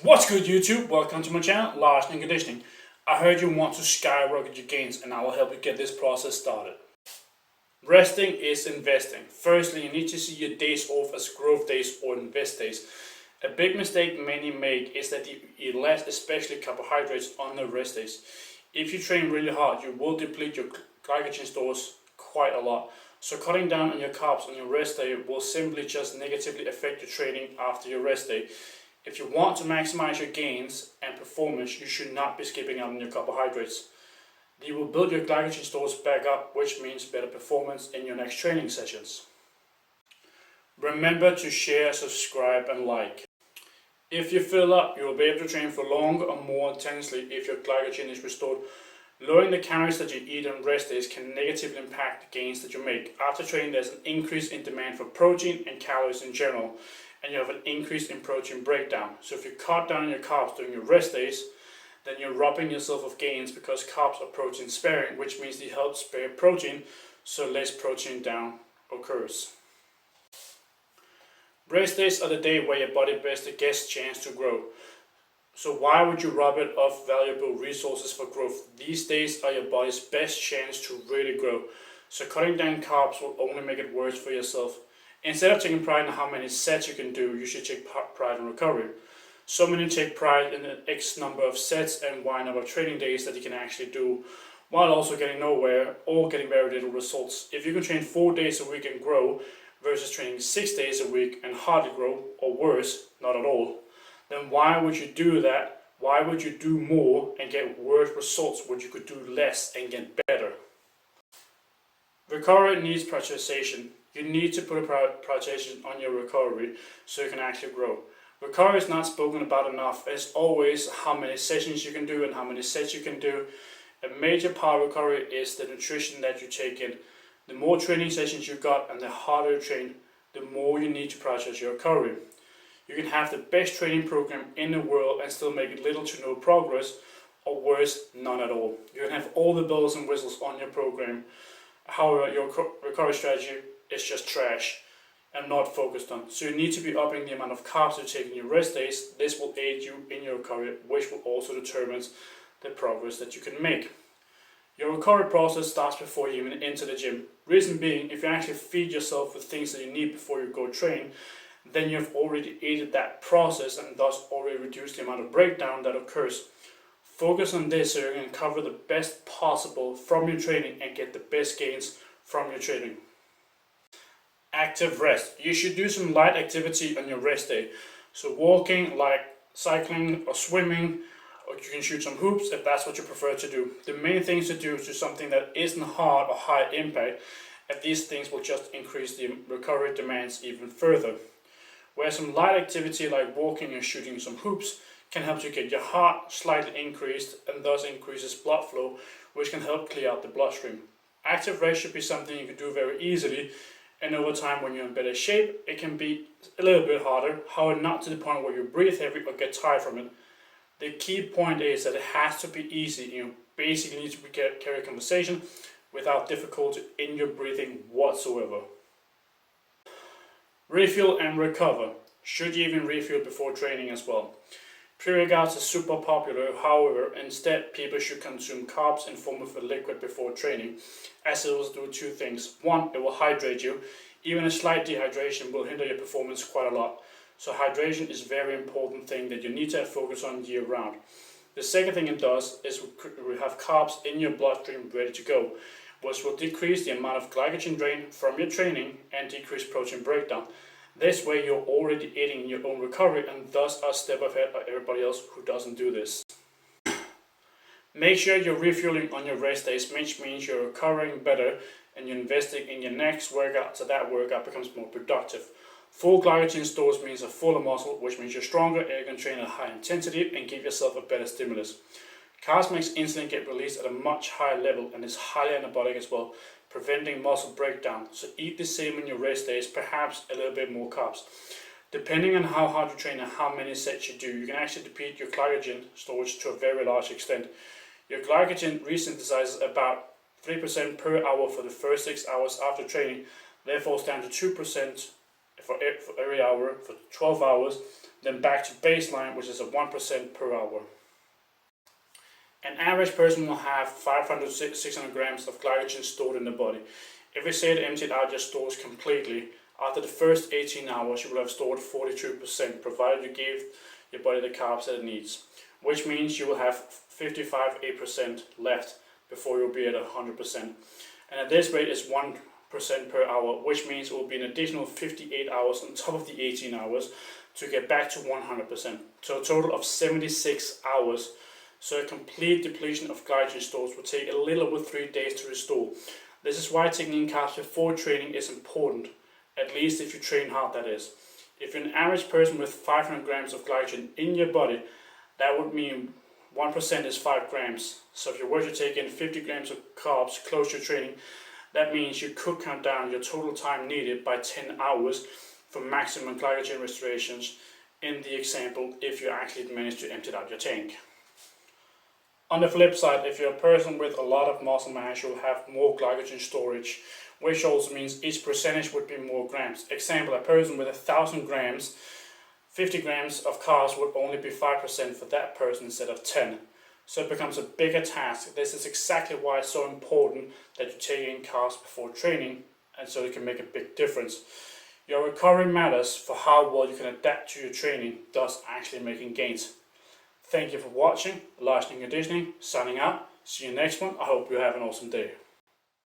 What's good, YouTube? Welcome to my channel, Lars in Conditioning. I heard you want to skyrocket your gains and I will help you get this process started. Resting is investing. Firstly, you need to see your days off as growth days or invest days. A big mistake many make is that you eat less, especially carbohydrates, on the rest days. If you train really hard, you will deplete your glycogen stores quite a lot. So cutting down on your carbs on your rest day will simply just negatively affect your training after your rest day. If you want to maximize your gains and performance, you should not be skipping out on your carbohydrates. You will build your glycogen stores back up, which means better performance in your next training sessions. Remember to share, subscribe and like. If you fill up, you will be able to train for longer or more intensely if your glycogen is restored. Lowering the calories that you eat on rest days can negatively impact the gains that you make. After training, there's an increase in demand for protein and calories in general, and you have an increase in protein breakdown. So if you cut down on your carbs during your rest days, then you're robbing yourself of gains because carbs are protein sparing, which means they help spare protein, so less protein down occurs. Rest days are the day where your body best gets chance to grow. So why would you rob it of valuable resources for growth? These days are your body's best chance to really grow. So cutting down carbs will only make it worse for yourself. Instead of taking pride in how many sets you can do, you should take pride in recovery. So many take pride in the X number of sets and Y number of training days that you can actually do, while also getting nowhere or getting very little results. If you can train 4 days a week and grow, versus training 6 days a week and hardly grow, or worse, not at all, then why would you do that? Why would you do more and get worse results when you could do less and get better? Recovery needs prioritization. You need to put a prioritization on your recovery so you can actually grow. Recovery is not spoken about enough. It's always how many sessions you can do and how many sets you can do. A major part of recovery is the nutrition that you take in. The more training sessions you got and the harder you train, the more you need to prioritize your recovery. You can have the best training program in the world and still make little to no progress, or worse, none at all. You can have all the bells and whistles on your program. However, your recovery strategy is just trash and not focused on. So you need to be upping the amount of carbs you take in your rest days. This will aid you in your recovery, which will also determine the progress that you can make. Your recovery process starts before you even enter the gym. Reason being, if you actually feed yourself with things that you need before you go train, then you've already aided that process and thus already reduced the amount of breakdown that occurs. Focus on this so you can cover the best possible from your training and get the best gains from your training. Active rest. You should do some light activity on your rest day. So walking, like cycling or swimming, or you can shoot some hoops if that's what you prefer to do. The main things to do is do something that isn't hard or high impact, and these things will just increase the recovery demands even further. Where some light activity like walking and shooting some hoops can help you get your heart slightly increased and thus increases blood flow, which can help clear out the bloodstream. Active rest should be something you can do very easily, and over time when you're in better shape, it can be a little bit harder, however not to the point where you breathe heavy or get tired from it. The key point is that it has to be easy. You basically need to carry a conversation without difficulty in your breathing whatsoever. Refuel and recover. Should you even refuel before training as well? Pre-workouts are super popular, however, instead people should consume carbs in form of a liquid before training, as it will do two things. One, it will hydrate you. Even a slight dehydration will hinder your performance quite a lot. So hydration is a very important thing that you need to have focus on year round. The second thing it does is we have carbs in your bloodstream ready to go, which will decrease the amount of glycogen drain from your training and decrease protein breakdown. This way you're already aiding in your own recovery and thus are a step ahead of everybody else who doesn't do this. Make sure you're refueling on your rest days, which means you're recovering better and you're investing in your next workout so that workout becomes more productive. Full glycogen stores means a fuller muscle, which means you're stronger and you can train at high intensity and give yourself a better stimulus. Carbs makes insulin get released at a much higher level and is highly anabolic as well, preventing muscle breakdown. So eat the same in your rest days, perhaps a little bit more carbs. Depending on how hard you train and how many sets you do, you can actually deplete your glycogen storage to a very large extent. Your glycogen resynthesizes about 3% per hour for the first 6 hours after training, therefore down to 2% for every hour for 12 hours, then back to baseline, which is a 1% per hour. An average person will have 500 to 600 grams of glycogen stored in the body. If we say to empty it out your stores completely, after the first 18 hours you will have stored 42%, provided you give your body the carbs that it needs, which means you will have 55% left before you'll be at 100%. And at this rate is 1% per hour, which means it will be an additional 58 hours on top of the 18 hours to get back to 100%. So a total of 76 hours. So a complete depletion of glycogen stores will take a little over 3 days to restore. This is why taking in carbs before training is important, at least if you train hard, that is. If you're an average person with 500 grams of glycogen in your body, that would mean 1% is 5 grams. So if you were to take in 50 grams of carbs close to training, that means you could cut down your total time needed by 10 hours for maximum glycogen restorations in the example if you actually manage to empty out your tank. On the flip side, if you're a person with a lot of muscle mass, you'll have more glycogen storage, which also means each percentage would be more grams. Example, a person with 1,000 grams, 50 grams of carbs would only be 5% for that person instead of 10. So it becomes a bigger task. This is exactly why it's so important that you take in carbs before training, and so it can make a big difference. Your recovery matters for how well you can adapt to your training, thus actually making gains. Thank you for watching. Lars Conditioning signing out. See you next one. I hope you have an awesome day.